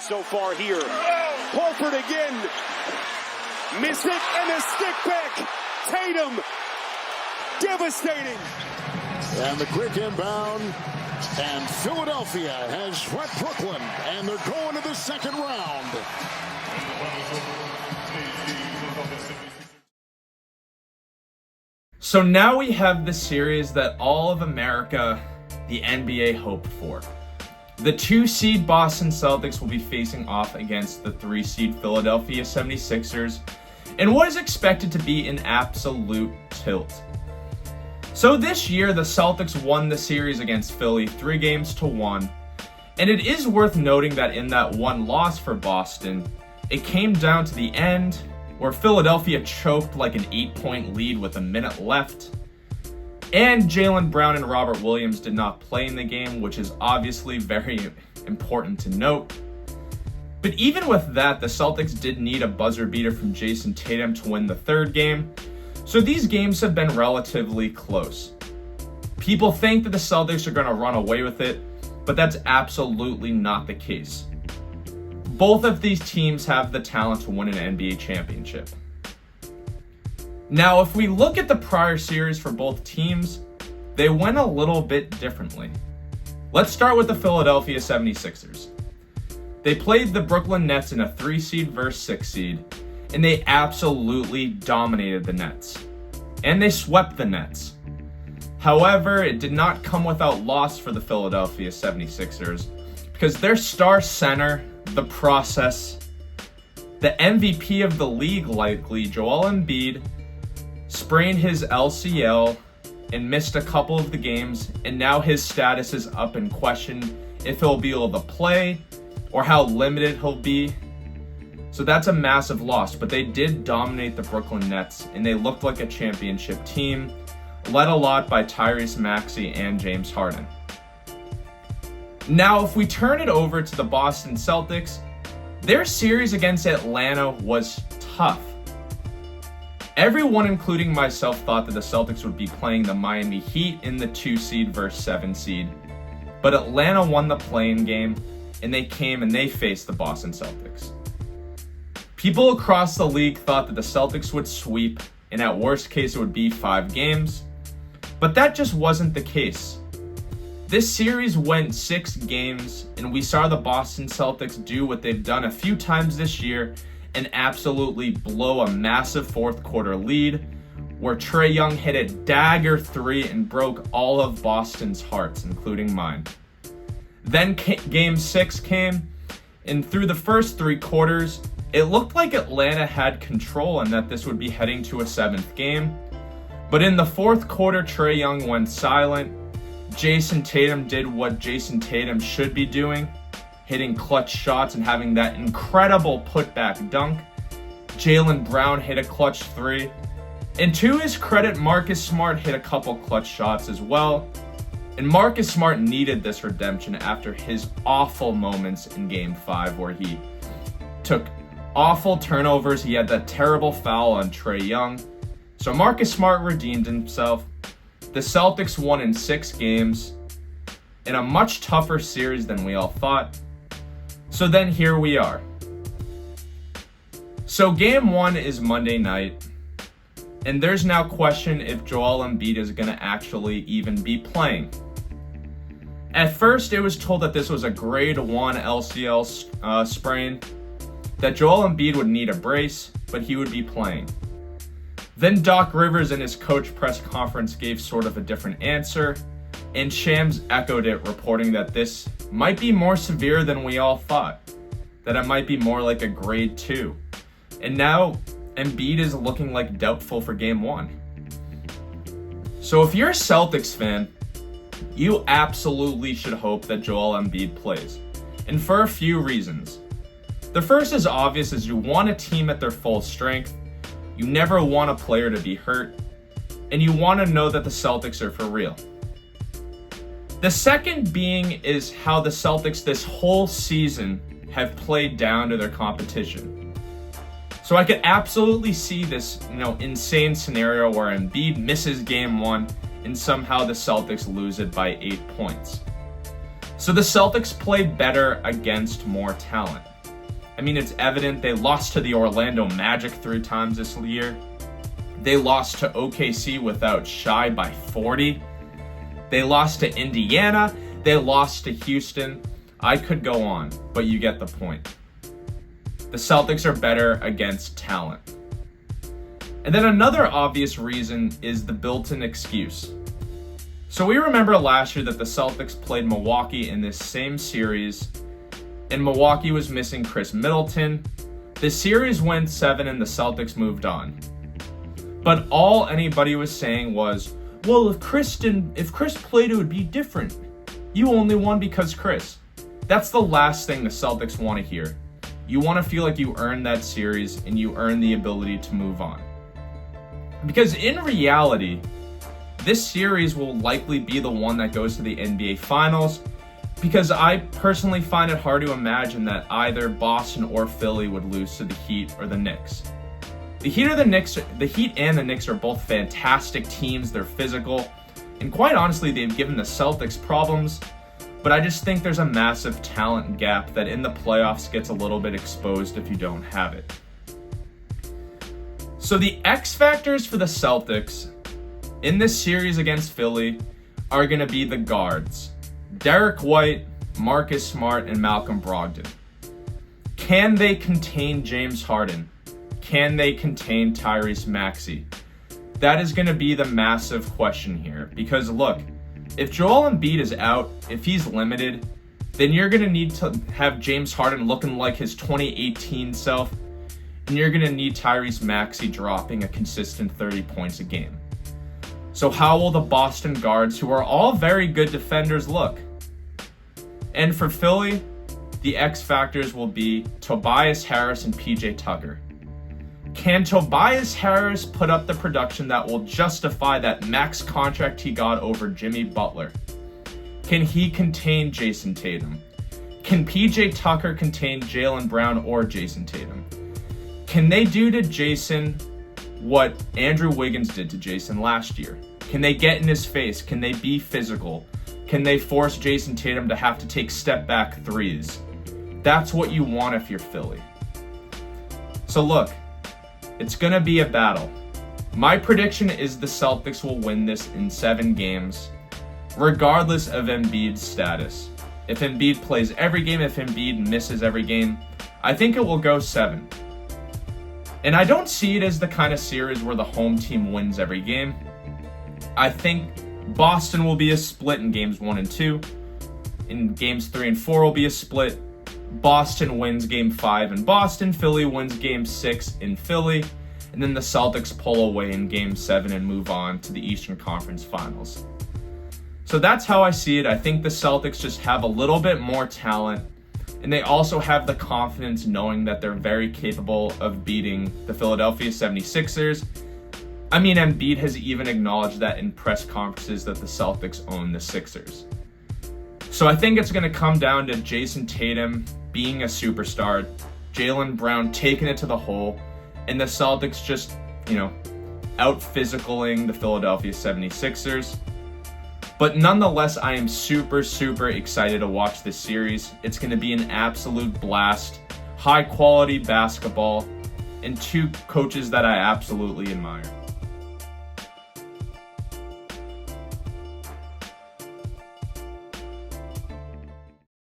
so far here. Horford again. Miss it, and a stick back. Tatum. Devastating. And the quick inbound. And Philadelphia has swept Brooklyn. And they're going to the second round. So now we have the series that all of America, the NBA, hoped for. The 2-seed Boston Celtics will be facing off against the 3-seed Philadelphia 76ers in what is expected to be an absolute tilt. So this year, the Celtics won the series against Philly 3-1, and it is worth noting that in that one loss for Boston, it came down to the end where Philadelphia choked like an 8-point lead with a minute left, and Jaylen Brown and Robert Williams did not play in the game, which is obviously very important to note. But even with that, the Celtics did need a buzzer beater from Jason Tatum to win the third game, so these games have been relatively close. People think that the Celtics are going to run away with it, but that's absolutely not the case. Both of these teams have the talent to win an NBA championship. Now, if we look at the prior series for both teams, they went a little bit differently. Let's start with the Philadelphia 76ers. They played the Brooklyn Nets in a 3-seed versus 6-seed, and they absolutely dominated the Nets. And they swept the Nets. However, it did not come without loss for the Philadelphia 76ers, because their star center, the process, the MVP of the league likely, Joel Embiid, sprained his LCL and missed a couple of the games, and now his status is up in question if he'll be able to play or how limited he'll be. So that's a massive loss, but they did dominate the Brooklyn Nets, and they looked like a championship team, led a lot by Tyrese Maxey and James Harden. Now, if we turn it over to the Boston Celtics, their series against Atlanta was tough. Everyone, including myself, thought that the Celtics would be playing the Miami Heat in the 2-seed versus 7-seed, but Atlanta won the play-in game, and they came and they faced the Boston Celtics. People across the league thought that the Celtics would sweep, and at worst case it would be 5 games, but that just wasn't the case. This series went 6 games, and we saw the Boston Celtics do what they've done a few times this year and absolutely blow a massive fourth quarter lead, where Trae Young hit a dagger 3 and broke all of Boston's hearts, including mine. Then Game 6 came, and through the first 3 quarters, it looked like Atlanta had control and that this would be heading to a 7th game. But in the fourth quarter, Trae Young went silent. Jason Tatum did what Jason Tatum should be doing, hitting clutch shots and having that incredible putback dunk. Jaylen Brown hit a clutch 3. And to his credit, Marcus Smart hit a couple clutch shots as well. And Marcus Smart needed this redemption after his awful moments in Game 5 where he took awful turnovers. He had that terrible foul on Trae Young. So Marcus Smart redeemed himself. The Celtics won in 6 games in a much tougher series than we all thought. So then here we are. So Game 1 is Monday night, and there's now question if Joel Embiid is going to actually even be playing. At first, it was told that this was a grade 1 LCL sprain, that Joel Embiid would need a brace, but he would be playing. Then Doc Rivers in his coach press conference gave sort of a different answer, and Shams echoed it, reporting that this might be more severe than we all thought, that it might be more like a grade 2. And now Embiid is looking like doubtful for Game 1. So if you're a Celtics fan, you absolutely should hope that Joel Embiid plays, and for a few reasons. The first is obvious, as you want a team at their full strength, you never want a player to be hurt, and you want to know that the Celtics are for real. The second being is how the Celtics this whole season have played down to their competition. So I could absolutely see this, insane scenario where Embiid misses Game 1 and somehow the Celtics lose it by 8 points. So the Celtics play better against more talent. I mean, it's evident. They lost to the Orlando Magic 3 times this year. They lost to OKC without Shai by 40. They lost to Indiana. They lost to Houston. I could go on, but you get the point. The Celtics are better against talent. And then another obvious reason is the built-in excuse. So we remember last year that the Celtics played Milwaukee in this same series, and Milwaukee was missing Chris Middleton. The series went 7 and the Celtics moved on. But all anybody was saying was, well, if Chris played, it would be different. You only won because Chris. That's the last thing the Celtics want to hear. You want to feel like you earned that series and you earned the ability to move on. Because in reality, this series will likely be the one that goes to the NBA Finals, because I personally find it hard to imagine that either Boston or Philly would lose to the Heat or the Knicks. The Heat and the Knicks are both fantastic teams. They're physical, and quite honestly, they've given the Celtics problems. But I just think there's a massive talent gap that in the playoffs gets a little bit exposed if you don't have it. So the X factors for the Celtics in this series against Philly are going to be the guards: Derek White, Marcus Smart, and Malcolm Brogdon. Can they contain James Harden? Can they contain Tyrese Maxey? That is going to be the massive question here. Because look, if Joel Embiid is out, if he's limited, then you're going to need to have James Harden looking like his 2018 self, and you're going to need Tyrese Maxey dropping a consistent 30 points a game. So how will the Boston guards, who are all very good defenders, look? And for Philly, the X factors will be Tobias Harris and PJ Tucker. Can Tobias Harris put up the production that will justify that max contract he got over Jimmy Butler? Can he contain Jason Tatum? Can PJ Tucker contain Jaylen Brown or Jason Tatum? Can they do to Jason what Andrew Wiggins did to Jason last year? Can they get in his face? Can they be physical? Can they force Jason Tatum to have to take step-back threes? That's what you want if you're Philly. So look, it's going to be a battle. My prediction is the Celtics will win this in 7 games, regardless of Embiid's status. If Embiid plays every game, if Embiid misses every game, I think it will go 7. And I don't see it as the kind of series where the home team wins every game. I think Boston will be a split in games 1 and 2. In games 3 and 4 will be a split. Boston wins game 5 in Boston. Philly wins game 6 in Philly. And then the Celtics pull away in game 7 and move on to the Eastern Conference Finals. So that's how I see it. I think the Celtics just have a little bit more talent. And they also have the confidence knowing that they're very capable of beating the Philadelphia 76ers. I mean, Embiid has even acknowledged that in press conferences that the Celtics own the Sixers. So I think it's going to come down to Jason Tatum being a superstar, Jaylen Brown taking it to the hole, and the Celtics just, out-physicaling the Philadelphia 76ers. But nonetheless, I am super, super excited to watch this series. It's going to be an absolute blast, high-quality basketball, and 2 coaches that I absolutely admire.